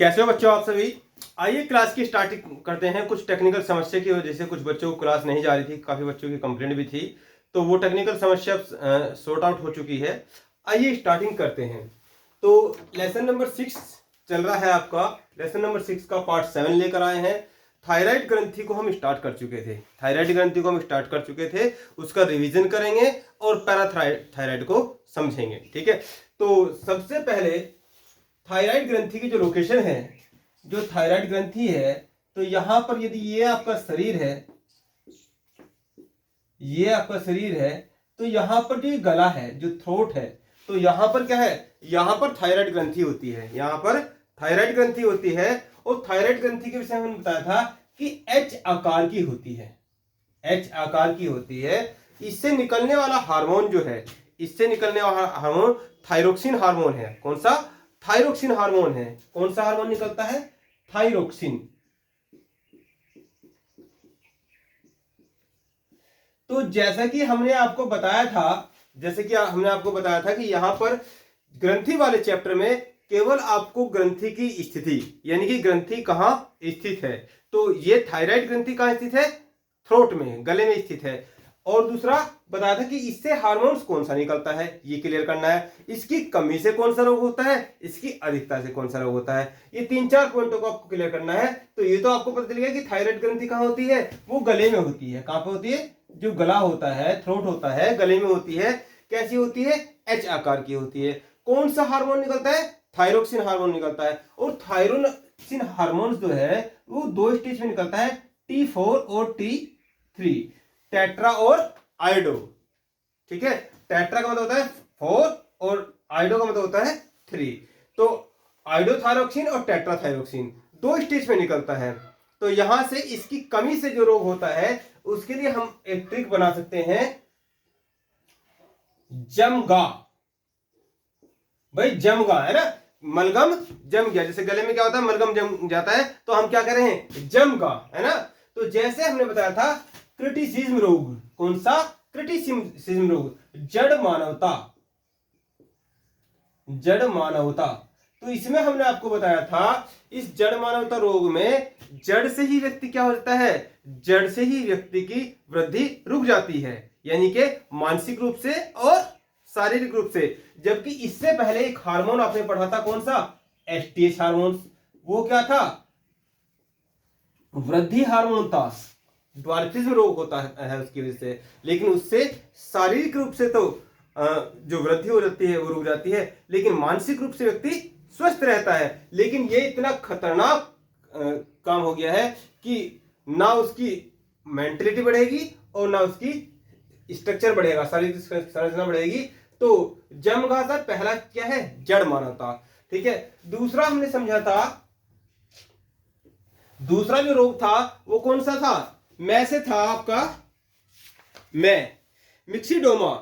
कैसे हो बच्चों आप सभी। आइए क्लास की स्टार्टिंग करते हैं। कुछ टेक्निकल समस्या की वजह से कुछ बच्चों को क्लास नहीं जा रही थी, काफ़ी बच्चों की कंप्लेंट भी थी, तो वो टेक्निकल समस्या सॉर्ट आउट हो चुकी है। आइए स्टार्टिंग करते हैं। तो लेसन नंबर 6 चल रहा है आपका। लेसन नंबर 6 का पार्ट 7 लेकर आए हैं। थायराइड ग्रंथि को हम स्टार्ट कर चुके थे। थायराइड ग्रंथि को हम स्टार्ट कर चुके थे, उसका रिवीजन करेंगे और पैराथायराइड को समझेंगे। ठीक है, तो सबसे पहले थायराइड ग्रंथि की जो लोकेशन है, जो थायराइड ग्रंथि है, तो यहां पर यदि ये आपका शरीर है, ये आपका शरीर है, तो यहां पर जो गला है, जो थ्रोट है, तो यहां पर क्या है, यहां पर थायराइड ग्रंथि होती है। यहां पर थायराइड ग्रंथि होती है। और थायराइड ग्रंथि के विषय में हमने बताया था कि एच आकार की होती है। एच आकार की होती है। इससे निकलने वाला हार्मोन जो है, इससे निकलने वाला हार्मोन थायरोक्सिन हार्मोन है। कौन सा? थायरोक्सिन हार्मोन है। कौन सा हार्मोन निकलता है? थायरोक्सिन। तो जैसा कि हमने आपको बताया था, जैसे कि हमने आपको बताया था कि यहां पर ग्रंथि वाले चैप्टर में केवल आपको ग्रंथि की स्थिति, यानी कि ग्रंथि कहां स्थित है, तो ये थायराइड ग्रंथि कहां स्थित है? थ्रोट में, गले में स्थित है। और दूसरा बताया था कि इससे हार्मोन्स कौन सा निकलता है, ये क्लियर करना है। इसकी कमी से कौन सा रोग होता है, इसकी अधिकता से कौन सा रोग होता है, ये 3-4 पॉइंटों को आपको क्लियर करना है। तो ये तो आपको पता चल गया कि थायराइड ग्रंथि कहां होती है, वो गले में होती है। कहां पे होती है? जो गला होता है, थ्रोट होता है, गले में होती है। कैसी होती है? एच आकार की होती है। कौन सा हार्मोन निकलता है? थायरोक्सिन हार्मोन निकलता है। और थायरोक्सिन हार्मोन जो है वो 2 स्टेज में निकलता है, T4 और T3, टेट्रा और आयोडो। ठीक है, टेट्रा का मतलब होता है 4 और आयोडो का मतलब होता है 3। तो आयोडोथायरोक्सिन और टेट्राथायरोक्सिन 2 स्टेज में निकलता है। तो यहां से इसकी कमी से जो रोग होता है, उसके लिए हम एक ट्रिक बना सकते हैं, जमगा। भाई जमगा है ना, मलगम जम गया। जैसे गले में क्या होता है, मलगम जम जाता है, तो हम क्या कर रहे हैं? जमगा, है ना। तो जैसे हमने बताया था क्रिटिसिज्म रोग। कौन सा? क्रिटिसिज्म रोग, जड़ मानवता, जड़ मानवता। तो इसमें हमने आपको बताया था, इस जड़ मानवता रोग में जड़ से ही व्यक्ति क्या होता है, जड़ से ही व्यक्ति की वृद्धि रुक जाती है, यानी कि मानसिक रूप से और शारीरिक रूप से। जबकि इससे पहले एक हार्मोन आपने पढ़ा था, कौन सा? STH hormone. वो क्या था? वृद्धि हार्मोन था। ड्वार्फिज्म रोग होता है उसकी वजह से, लेकिन उससे शारीरिक रूप से तो जो वृद्धि हो जाती है वो रुक जाती है, लेकिन मानसिक रूप से व्यक्ति स्वस्थ रहता है। लेकिन ये इतना खतरनाक काम हो गया है कि ना उसकी मेंटलिटी बढ़ेगी और ना उसकी स्ट्रक्चर बढ़ेगा, शारीरिक संरचना बढ़ेगी। तो जमघाता पहला क्या है? जड़ मानवता। ठीक है, दूसरा हमने समझा था, दूसरा जो रोग था वो कौन सा था? मैं से था आपका, मैं मिक्सिडोमा।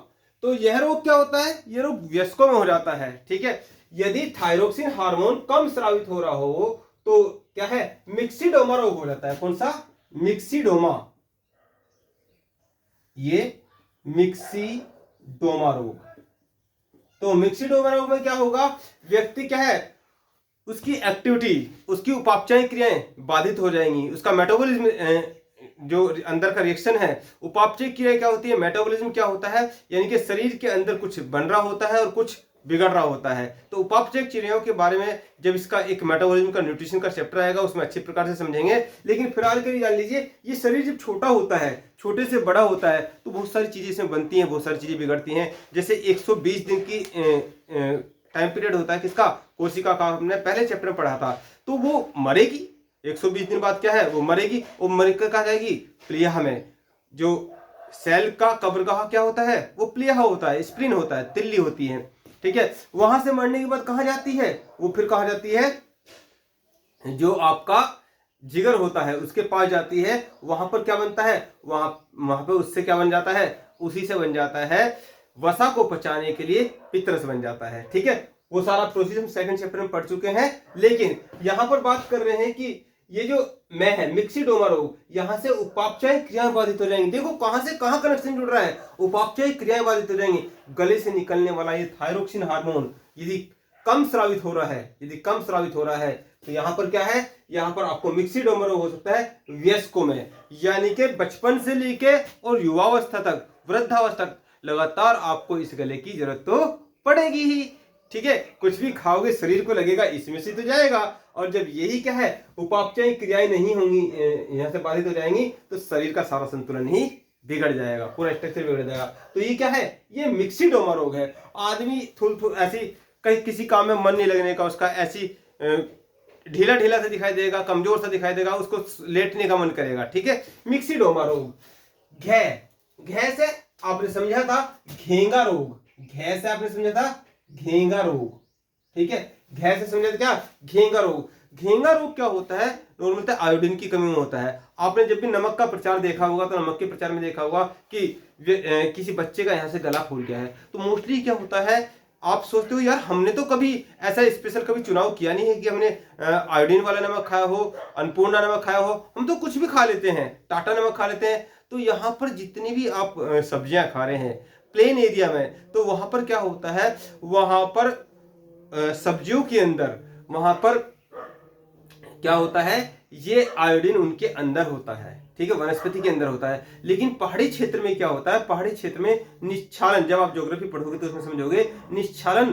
तो यह रोग क्या होता है? यह रोग वयस्कों में हो जाता है। ठीक है, यदि थायरोक्सिन हार्मोन कम स्रावित हो रहा हो तो क्या है? मिक्सिडोमा रोग हो जाता है। कौन सा? मिक्सिडोमा। ये मिक्सिडोमा रोग। तो मिक्सिडोमा रोग में क्या होगा? व्यक्ति क्या है, उसकी एक्टिविटी, उसकी उपापचय क्रियाएं बाधित हो जाएंगी। उसका मेटाबॉलिज्म, जो अंदर का रिएक्शन है, उपापचय क्रिया क्या होती है, मेटाबॉलिज्म क्या होता है, यानी कि शरीर के अंदर कुछ बन रहा होता है और कुछ बिगड़ रहा होता है। तो उपापचय क्रियाओं के बारे में जब इसका एक मेटाबॉलिज्म का न्यूट्रिशन का चैप्टर आएगा, उसमें अच्छी प्रकार से समझेंगे। लेकिन फिलहाल के लिए जान लीजिए, ये शरीर जब छोटा होता है, छोटे से बड़ा होता है, तो बहुत सारी चीजें इसमें बनती हैं, बहुत सारी चीजें बिगड़ती हैं। जैसे 120 दिन की टाइम पीरियड होता है किसका? कोशिका का। हमने पहले चैप्टर में पढ़ा था। तो वो मरेगी 120 दिन बाद, क्या है, वो मरेगी। और मर कर कहा जाएगी प्लीहा में। जो सेल का कब्रगाह क्या होता है? वो प्लीहा होता है, स्प्लीन होता है, तिल्ली होती है। ठीक है, वहां से मरने के बाद कहा जाती है, वो फिर कहा जाती है, जो आपका जिगर होता है उसके पास जाती है। वहां पर क्या बनता है? वहां पर उससे क्या बन जाता है? उसी से बन जाता है, वसा को पचाने के लिए पित्रस बन जाता है। ठीक है, वो सारा प्रोसेस हम सेकंड चैप्टर में पढ़ चुके हैं। लेकिन यहां पर बात कर रहे हैं कि ये जो मैं है, मिक्सिडोमा रोग, यहां से उपापचय क्रियाएं बाधित हो जाएंगी। देखो कहां से कहां कनेक्शन जुड़ रहा है, उपापचय क्रियाएं बाधित हो जाएंगी। गले से निकलने वाला ये थायरोक्सिन हार्मोन यदि कम स्रावित हो रहा है, यदि कम स्रावित हो रहा है, तो यहाँ पर क्या है, यहाँ पर आपको मिक्सिडोमा रोग हो सकता है वयस्कों में, यानी कि बचपन से लेके और युवावस्था तक, वृद्धावस्था तक लगातार आपको इस गले की जरूरत तो पड़ेगी ही। ठीक है, कुछ भी खाओगे शरीर को लगेगा इसमें से तो जाएगा, और जब यही क्या है उपापचय क्रियाएं नहीं होंगी, यहाँ से बाधित हो जाएंगी, तो शरीर का सारा संतुलन ही बिगड़ जाएगा, पूरा स्ट्रक्चर बिगड़ जाएगा। तो ये क्या है, ये मिक्सिडोमा रोग है। आदमी थोड़ी ऐसी कहीं किसी काम में मन नहीं लगने का, उसका ऐसी ढीला ढीला सा दिखाई देगा, कमजोर सा दिखाई देगा, उसको लेटने का मन करेगा। ठीक है, मिक्सिडोमा रोग। घै से आपने समझा था घेंगा रोग, घै से आपने समझा था घेंगा रोग। ठीक है, घै से समझा था क्या, घेंगा रोग। घेंगा रोग क्या होता है, नॉर्मल आयोडीन की कमी में होता है। आपने जब भी नमक का प्रचार देखा होगा तो नमक के प्रचार में देखा होगा कि किसी बच्चे का यहाँ से गला फूल गया है, तो मोस्टली क्या होता है, आप सोचते हो यार हमने तो कभी ऐसा स्पेशल कभी चुनाव किया नहीं है कि हमने आयोडीन वाला नमक खाया हो, अन्नपूर्णा नमक खाया हो, हम तो कुछ भी खा लेते हैं, टाटा नमक खा लेते हैं। तो यहाँ पर जितनी भी आप सब्जियां खा रहे हैं प्लेन एरिया में, तो वहां पर क्या होता है, वहां पर सब्जियों के अंदर वहां पर क्या होता है, ये आयोडीन उनके अंदर होता है। ठीक है, वनस्पति के अंदर होता है। लेकिन पहाड़ी क्षेत्र में क्या होता है, पहाड़ी क्षेत्र में निश्चालन, जब आप ज्योग्राफी पढ़ोगे तो उसमें समझोगे, निश्चालन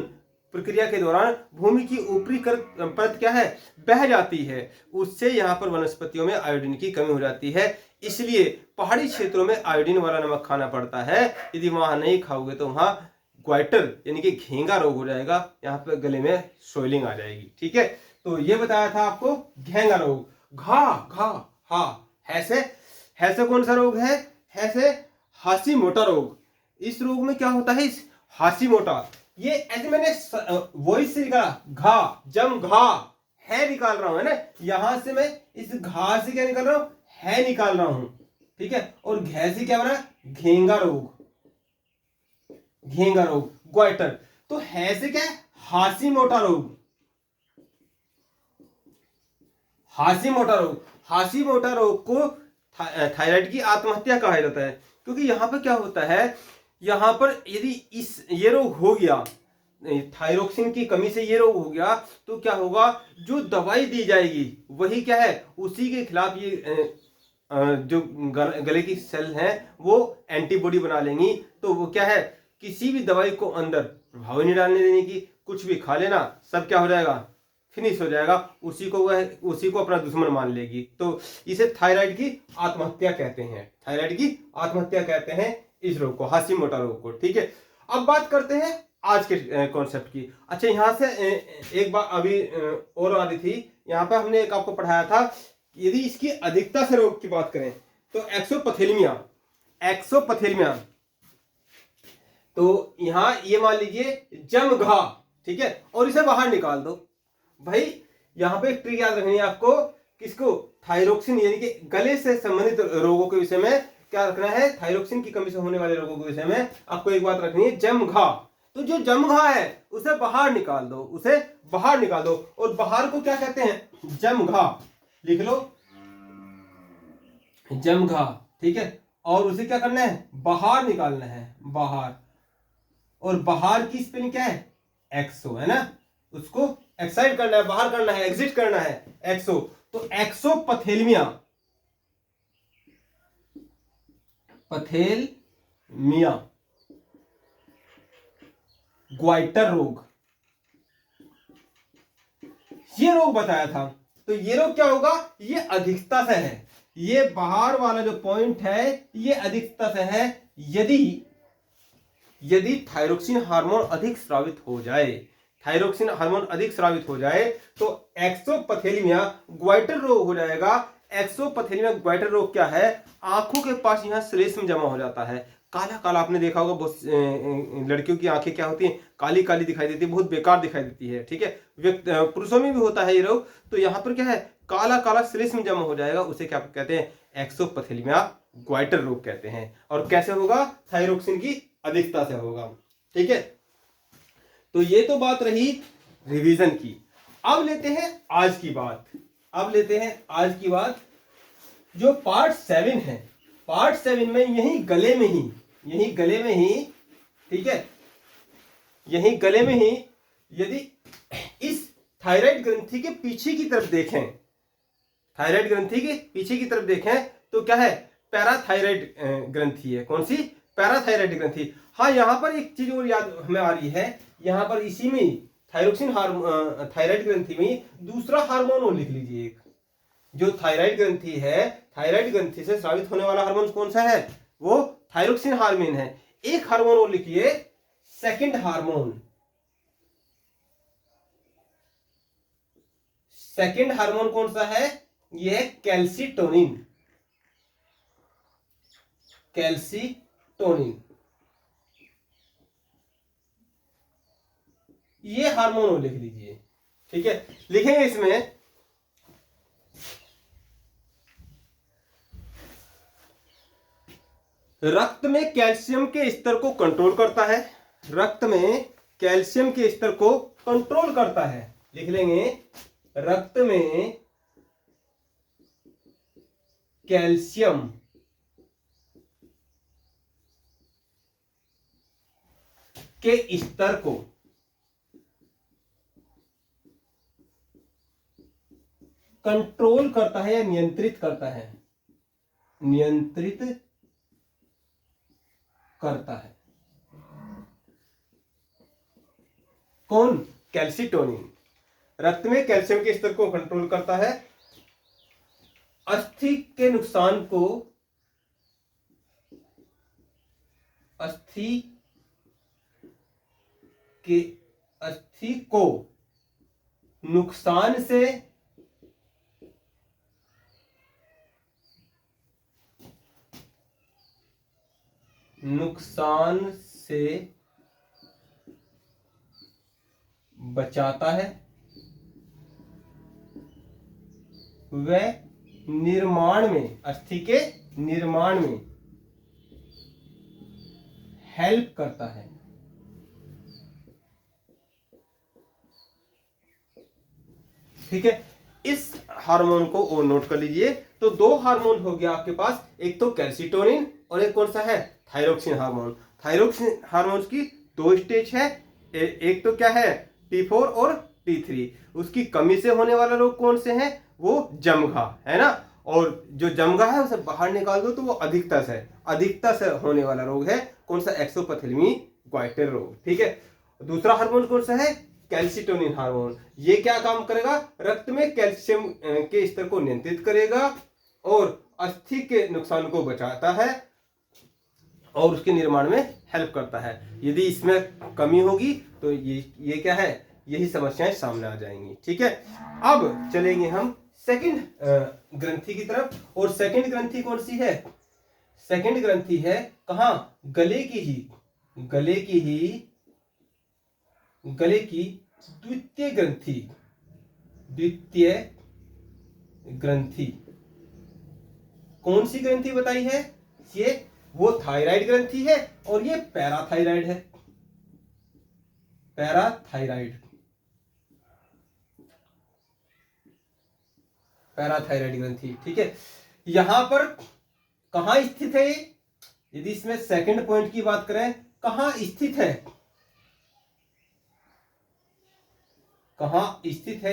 प्रक्रिया के दौरान भूमि की ऊपरी परत क्या है, बह जाती है, उससे यहाँ पर वनस्पतियों में आयोडीन की कमी हो जाती है। इसलिए पहाड़ी क्षेत्रों में आयोडीन वाला नमक खाना पड़ता है। यदि वहां नहीं खाओगे तो वहां ग्वाइटर यानी कि घेंगा रोग हो जाएगा, यहाँ पे गले में सोइलिंग आ जाएगी। ठीक है, तो ये बताया था आपको घेंगा रोग। हा है कौन सा रोग है, है से हाशीमोटो रोग। इस रोग में क्या होता है, इस हाशीमोटो, ये ऐसे मैंने वॉइस से निकाला, घा जम घा है निकाल रहा हूं, है ना, यहां से मैं इस घा से क्या निकाल रहा हूं, है निकाल रहा हूं। ठीक है, और घै से क्या बना, घेंगा रोग, घेंगा रोग, ग्वाइटर। तो है से क्या है, हाशीमोटो रोग, हाशीमोटो रोग। हाशीमोटो रोग को थायराइड की आत्महत्या कहा जाता है, क्योंकि यहां पर क्या होता है, यहां पर यदि ये रोग हो गया, थायरोक्सिन की कमी से ये रोग हो गया, तो क्या होगा, जो दवाई दी जाएगी वही क्या है, उसी के खिलाफ ये जो गले की सेल हैं वो एंटीबॉडी बना लेंगी। तो वो क्या है, किसी भी दवाई को अंदर प्रभाव नहीं डालने देने की, कुछ भी खा लेना, सब क्या हो जाएगा, फिनिश हो जाएगा, उसी को अपना दुश्मन मान लेगी। तो इसे थायराइड की आत्महत्या कहते हैं, थायराइड की आत्महत्या कहते हैं इस रोग को, हाशीमोटो रोग को। ठीक है, अब बात करते हैं आज के कॉन्सेप्ट की। अच्छा, यहाँ से एक बात अभी और आ रही थी, यहाँ पे हमने एक आपको पढ़ाया था, यदि इसकी अधिकता से रोग की बात करें तो एक्सोपथेलमिया, तो यहां ये मान लीजिए जम घा। ठीक है, और इसे बाहर निकाल दो भाई। यहां पे एक ट्रिक याद रखनी है आपको, किसको, थायरोक्सिन यानी कि गले से संबंधित रोगों के विषय में क्या रखना है, थायरोक्सिन की कमी से होने वाले रोगों के विषय में आपको एक बात रखनी है, जम घा। तो जो जम घा है उसे बाहर निकाल दो, उसे बाहर निकाल दो, और बाहर को क्या कहते हैं, जम घा, लिख लो जम घा। ठीक है, और उसे क्या करना है, बाहर निकालना है, बाहर। और बाहर की स्पेलिंग क्या है, एक्सो, है ना, उसको एक्साइड करना है, बाहर करना है, एग्जिट करना है, एक्सो। तो एक्सोपथेलमिया, पथेलमिया, ग्वाइटर रोग, ये रोग बताया था। तो ये रोग क्या होगा, ये अधिकता से है, ये बाहर वाला जो पॉइंट है ये अधिकता से है। यदि थायरोक्सिन हार्मोन अधिक स्रावित हो जाए, थायरोक्सिन हार्मोन अधिक स्रावित हो जाए तो एक्सोपथेलमिया ग्वाइटर रोग हो जाएगा। एक्सोपथेलमिया ग्वाइटर रोग क्या है, आंखों के पास यहाँ श्लेष्म जमा हो जाता है, काला काला। आपने देखा होगा बहुत लड़कियों की आंखें क्या होती हैं, काली काली दिखाई देती है, बहुत बेकार दिखाई देती है। ठीक है, पुरुषों में भी होता है ये रोग। तो यहाँ पर क्या है, काला काला श्लेष्म जमा हो जाएगा, उसे क्या कहते हैं, एक्सोपथेलमिया ग्वाइटर रोग कहते हैं। और कैसे होगा, थायरोक्सिन की अधिकता से होगा। ठीक है, तो ये तो बात रही रिवीजन की। अब लेते हैं आज की बात, जो पार्ट 7 है। पार्ट 7 में यही गले में ही, ठीक है, यही गले में ही यदि इस थायराइड ग्रंथि के पीछे की तरफ देखें, थायराइड ग्रंथि के पीछे की तरफ देखें तो क्या है, पैराथायराइड ग्रंथि है। कौन सी, पैराथायराइड ग्रंथि। हाँ, यहां पर एक चीज और याद हमें आ रही है, यहां पर इसी में थायरोक्सिन थायराइड ग्रंथि में दूसरा हार्मोन और लिख लीजिए एक, जो थायराइड ग्रंथि है, थायराइड ग्रंथि से स्रावित होने वाला हार्मोन कौन सा है, वो थायरोक्सिन हार्मोन है। एक हार्मोन और लिखिए, सेकंड हार्मोन। सेकंड हार्मोन कौन सा है, ये है कैल्सीटोनिन, कैल्सीटोनिन, ये हार्मोन लिख लीजिए। ठीक है, लिखेंगे इसमें रक्त में कैल्शियम के स्तर को कंट्रोल करता है, रक्त में कैल्शियम के स्तर को कंट्रोल करता है। लिख लेंगे, रक्त में कैल्शियम के स्तर को कंट्रोल करता है या नियंत्रित करता है, नियंत्रित करता है। कौन, कैल्सीटोनिन। रक्त में कैल्शियम के स्तर को कंट्रोल करता है, अस्थि के नुकसान को, अस्थि को नुकसान से बचाता है, वह निर्माण में, अस्थि के निर्माण में हेल्प करता है। ठीक है, इस हार्मोन को और नोट कर लीजिए। तो दो हार्मोन हो गया आपके पास, एक तो कैल्सीटोनिन और एक कौन सा है, थायरोक्सिन हार्मोन। थायरोक्सिन हार्मोन की दो स्टेज है, एक तो क्या है, T4 और T3। उसकी कमी से होने वाला रोग कौन से हैं, वो जमघा है ना, और जो जमघा है उसे बाहर निकाल दो तो वो अधिकता से होने वाला रोग है, कौन सा, एक्सोपैथिलमी ग्वाइटर रोग। ठीक है, दूसरा हार्मोन कौन सा है, कैल्सीटोनिन हार्मोन। ये क्या काम करेगा, रक्त में कैल्शियम के स्तर को नियंत्रित करेगा और अस्थि के नुकसान को बचाता है और उसके निर्माण में हेल्प करता है। यदि इसमें कमी होगी तो ये क्या है, यही समस्याएं सामने आ जाएंगी। ठीक है, अब चलेंगे हम सेकंड ग्रंथि की तरफ। और सेकंड ग्रंथि कौन सी है, सेकंड ग्रंथि है कहां, गले की ही द्वितीय ग्रंथि। कौन सी ग्रंथि बताई है, ये वो थायराइड ग्रंथि है और ये पैराथायराइड है, पैराथायराइड ग्रंथि। ठीक है, यहां पर कहां स्थित है, यदि इसमें सेकंड पॉइंट की बात करें, कहां स्थित है,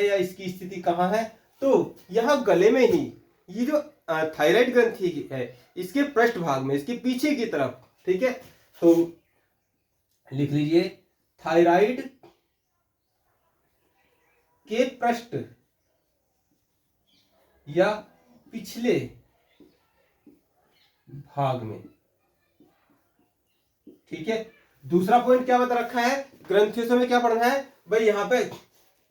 या इसकी स्थिति कहां है, तो यहां गले में ही, ये जो थायराइड ग्रंथि है इसके पृष्ठ भाग में, इसके पीछे की तरफ। ठीक है, तो लिख लीजिए, थायराइड के पृष्ठ या पिछले भाग में। ठीक है, दूसरा पॉइंट क्या बता रखा है, ग्रंथियों से हमें क्या पढ़ना है भाई, यहां पे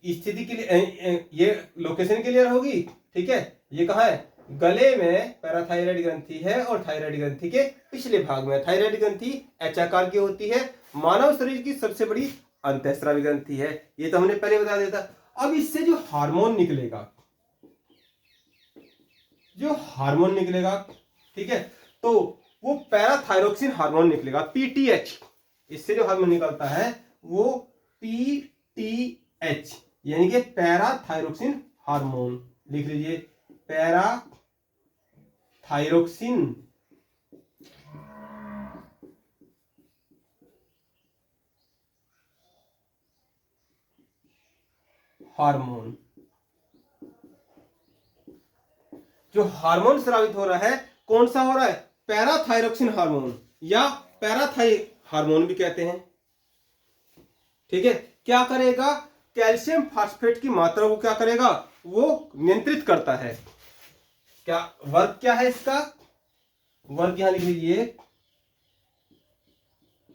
स्थिति के लिए ये लोकेशन क्लियर होगी। ठीक है, ये कहां है, गले में पैराथायराइड ग्रंथि है और थायराइड ग्रंथि के पिछले भाग में। थायराइड ग्रंथि एच आकार की होती है, मानव शरीर की सबसे बड़ी अंतःस्रावी ग्रंथि है, ये तो हमने पहले बता दिया था। अब इससे जो हार्मोन निकलेगा, ठीक है, तो वो पैराथायरोक्सिन हार्मोन निकलेगा, पीटीएच। इससे जो हार्मोन निकलता है वो पीटीएच, यानी कि पैराथायरोक्सिन हार्मोन। लिख लीजिए, पैराथायरोक्सिन हार्मोन। जो हार्मोन स्रावित हो रहा है कौन सा हो रहा है? पैराथायरोक्सिन हार्मोन या पैराथाई हार्मोन भी कहते हैं। ठीक है, क्या करेगा? कैल्शियम फास्फेट की मात्रा को क्या करेगा? वो नियंत्रित करता है। क्या वर्क क्या है इसका? वर्क यहां लिख लीजिए,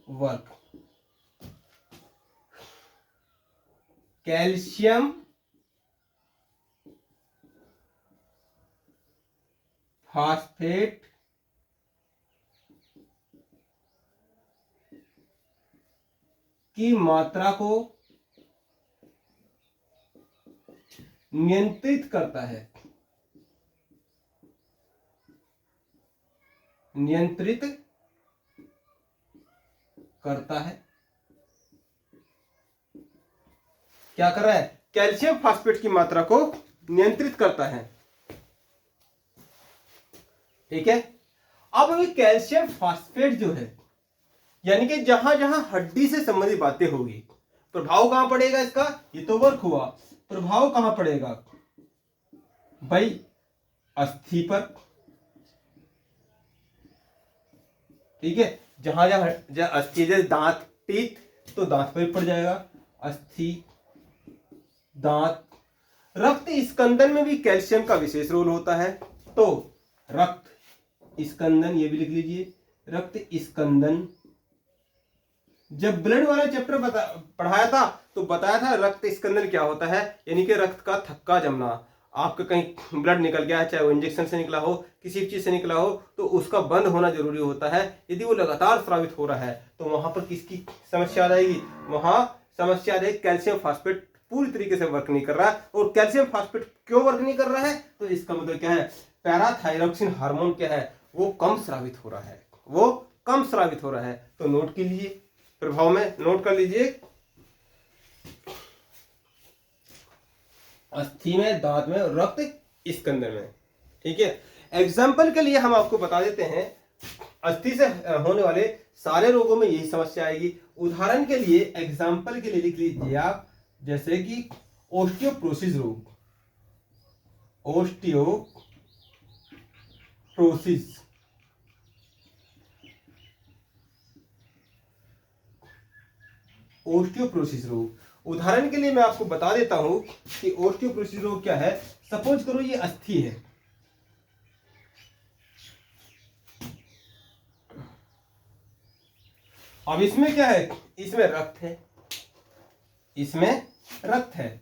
वर्क कैल्शियम फास्फेट की मात्रा को नियंत्रित करता है, नियंत्रित करता है। क्या कर रहा है? कैल्शियम फास्फेट की मात्रा को नियंत्रित करता है। ठीक है, अब अभी कैल्शियम फास्फेट जो है, यानी कि जहां जहां हड्डी से संबंधित बातें होगी, प्रभाव कहां पड़ेगा इसका? ये तो वर्क हुआ, प्रभाव कहां पड़ेगा भाई? अस्थि पर। ठीक है, जहां जहां अस्थि, जैसे दांत, टीथ, तो दांत पर पड़ जाएगा, अस्थि, दांत। रक्त स्कंदन में भी कैल्शियम का विशेष रोल होता है। तो रक्त स्कंदन, ये भी लिख लीजिए, रक्त स्कंदन। जब ब्लड वाला चैप्टर पढ़ाया था तो बताया था रक्त स्कंदन क्या होता है, यानी कि रक्त का थक्का जमना। आपका कहीं ब्लड निकल गया है, चाहे वो इंजेक्शन से निकला हो, किसी चीज से निकला हो, तो उसका बंद होना जरूरी होता है। यदि वो लगातार स्रावित हो रहा है तो वहां पर किसकी समस्या आ जाएगी? वहां समस्या आ जाएगी कैल्शियम फास्फेट पूरी तरीके से वर्क नहीं कर रहा है। और कैल्शियम फास्फेट क्यों वर्क नहीं कर रहा है? तो इसका मतलब क्या है? पैराथायरोक्सिन हार्मोन क्या है? वो कम स्रावित हो रहा है, वो कम स्रावित हो रहा है। तो नोट के लिए प्रभाव में नोट कर लीजिए, अस्थि में, दांत में, रक्त स्कंदन में। ठीक है, एग्जाम्पल के लिए हम आपको बता देते हैं, अस्थि से होने वाले सारे रोगों में यही समस्या आएगी। उदाहरण के लिए, एग्जाम्पल के लिए लिख लीजिए आप, जैसे कि ओस्टियोप्रोसिस रोग, ओस्टियोप्रोसिस, ओस्टियोप्रोसिस रोग। उदाहरण के लिए मैं आपको बता देता हूं कि ओस्टियोप्रोसिस रोग क्या है। सपोज करो ये अस्थि है, अब इसमें क्या है? इसमें रक्त है, इसमें रक्त है।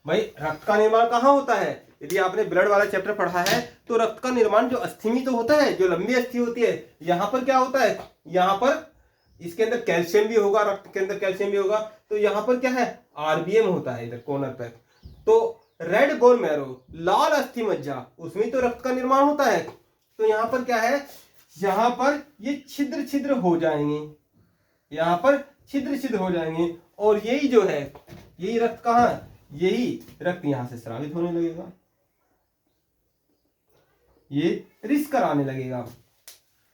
भाई रक्त का निर्माण कहां होता है? यदि आपने ब्लड वाला चैप्टर पढ़ा है तो रक्त का निर्माण जो अस्थि में तो होता है, जो लंबी अस्थि होती है, यहां पर क्या होता है? यहां पर इसके अंदर कैल्शियम भी होगा, रक्त के अंदर कैल्शियम भी होगा। तो यहां पर क्या है? आरबीएम होता है इधर कॉर्नर पर। तो रेड बोन मैरो, लाल अस्थि मज्जा, उसमें तो रक्त का निर्माण होता है। तो यहां पर क्या है? यहां पर ये छिद्र छिद्र हो जाएंगे, यहां पर छिद्र छिद्र हो जाएंगे। और यही जो है, यही रक्त कहां है? यही रक्त यहां से स्रावित होने लगेगा, ये रिस्क कराने लगेगा।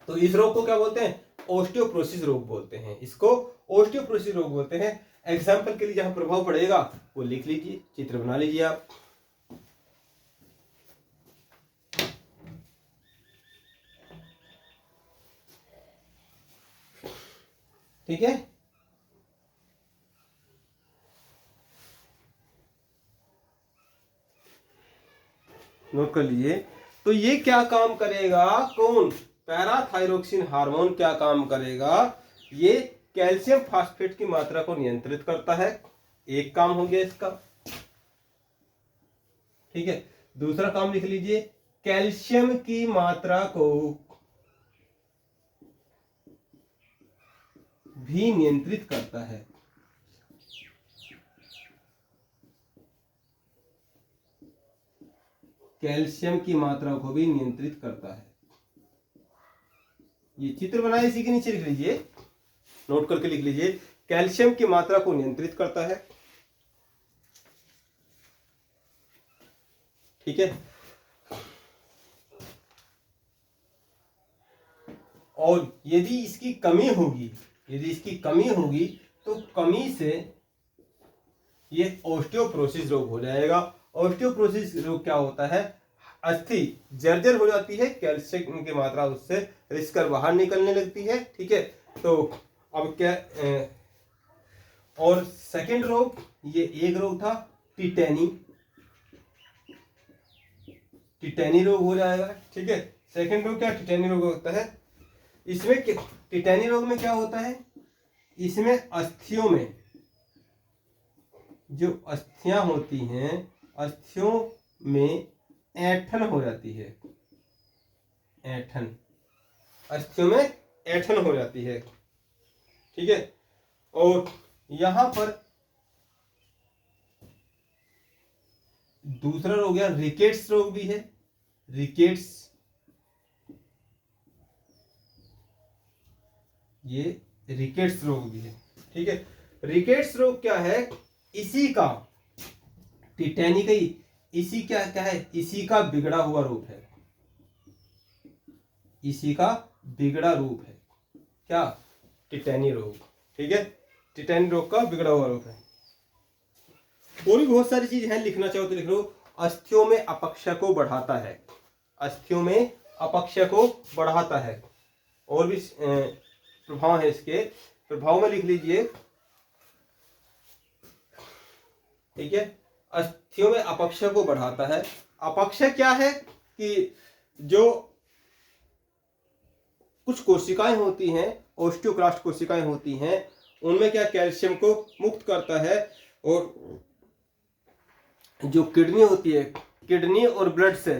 तो इस रोग को क्या बोलते हैं? ओस्टियोप्रोसिस रोग बोलते हैं, इसको ओस्टियोप्रोसिस रोग बोलते हैं। एग्जाम्पल के लिए जहां प्रभाव पड़ेगा वो लिख लीजिए, चित्र बना लीजिए आप। ठीक है, नोट कर लीजिए। तो ये क्या काम करेगा? कौन? पैराथायरोक्सिन हार्मोन क्या काम करेगा? ये कैल्शियम फास्फेट की मात्रा को नियंत्रित करता है, एक काम हो गया इसका। ठीक है, दूसरा काम लिख लीजिए, कैल्शियम की मात्रा को भी नियंत्रित करता है। कैल्शियम की मात्रा को भी नियंत्रित करता है। ये चित्र बनाए, इसी के नीचे लिख लीजिए, नोट करके लिख लीजिए, कैल्शियम की मात्रा को नियंत्रित करता है। ठीक है, और यदि इसकी कमी होगी, यदि इसकी कमी होगी तो कमी से ये ऑस्टियोपोरोसिस रोग हो जाएगा। ऑस्टियोपोरोसिस रोग क्या होता है, अस्थि जर्जर हो जाती है, कैल्शियम की मात्रा उससे रिस कर बाहर निकलने लगती है। ठीक है, तो अब क्या और सेकंड रोग, ये एक रोग था टिटेनी, टिटेनी रोग हो जाएगा। ठीक है, सेकंड रोग क्या टिटेनी रोग होता है। इसमें टिटेनी रोग में क्या होता है, इसमें अस्थियों में जो अस्थियां होती हैं, अस्थियों में ऐंठन हो जाती है, ऐंठन, अस्थियों में ऐंठन हो जाती है। ठीक है, और यहां पर दूसरा रोग है रिकेट्स रोग भी है, रिकेट्स, ये रिकेट्स रोग भी है। ठीक है, रिकेट्स रोग क्या है, इसी का टिटेनी का ही इसी क्या क्या है, इसी का बिगड़ा हुआ रूप है, इसी का बिगड़ा रूप है क्या, टिटेनी रोग। ठीक है, टिटेनी रोग का बिगड़ा हुआ रूप है। और भी बहुत सारी चीज है, लिखना चाहो तो लिख लो। अस्थियों में अपक्षय को बढ़ाता है, अस्थियों में अपक्षय को बढ़ाता है। और भी प्रभाव है इसके, प्रभाव में लिख लीजिए। ठीक है, अस्थियों में अपक्षय को बढ़ाता है। अपक्षय क्या है कि जो कुछ कोशिकाएं होती हैं, ओस्टियोक्लास्ट कोशिकाएं होती हैं, उनमें क्या कैल्शियम को मुक्त करता है। और जो किडनी होती है, किडनी और ब्लड से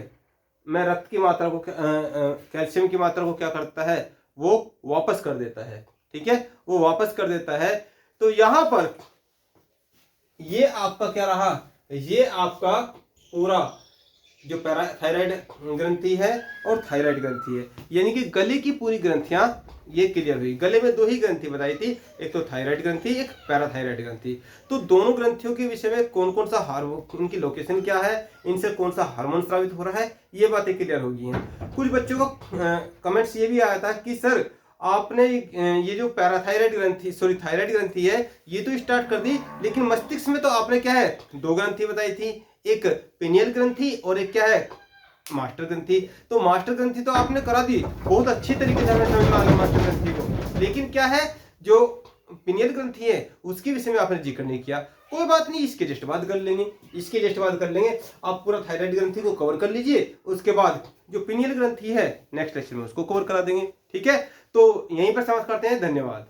में रक्त की मात्रा को कैल्शियम की मात्रा को क्या करता है, वो वापस कर देता है। ठीक है, वो वापस कर देता है। तो यहां पर ये आपका क्या रहा, ये आपका पूरा जो पैराथायराइड ग्रंथि है और थायराइड ग्रंथि है, यानी कि गले की पूरी ग्रंथियां ये क्लियर हुई। गले में दो ही ग्रंथि बताई थी, एक तो थायराइड ग्रंथि, एक पैराथायराइड ग्रंथि। तो दोनों ग्रंथियों के विषय में कौन कौन सा हार्मोन, उनकी लोकेशन क्या है, इनसे कौन सा हार्मोन स्रावित हो रहा है, ये बातें क्लियर हो गई हैं। कुछ बच्चों को कमेंट्स ये भी आया था कि सर आपने ये जो पैराथायराइड ग्रंथि, सॉरी थायराइड ग्रंथि है, ये तो स्टार्ट कर दी, लेकिन मस्तिष्क में तो आपने क्या है, दो ग्रंथि बताई थी, एक पिनियल ग्रंथि और एक क्या है, मास्टर ग्रंथि। तो मास्टर ग्रंथि तो आपने करा दी, बहुत अच्छी तरीके से हमें समझ में आ गया मास्टर ग्रंथि को, लेकिन क्या है जो पिनियल ग्रंथि है उसके विषय में आपने जिक्र नहीं किया। कोई बात नहीं, इसके जस्ट बाद कर लेंगे, इसके जस्ट बाद कर लेंगे। आप पूरा थायराइड ग्रंथि को कवर कर लीजिए, उसके बाद जो पिनियल ग्रंथि है नेक्स्ट लेक्चर में उसको कवर करा देंगे। ठीक है, तो यहीं पर समाप्त करते हैं, धन्यवाद।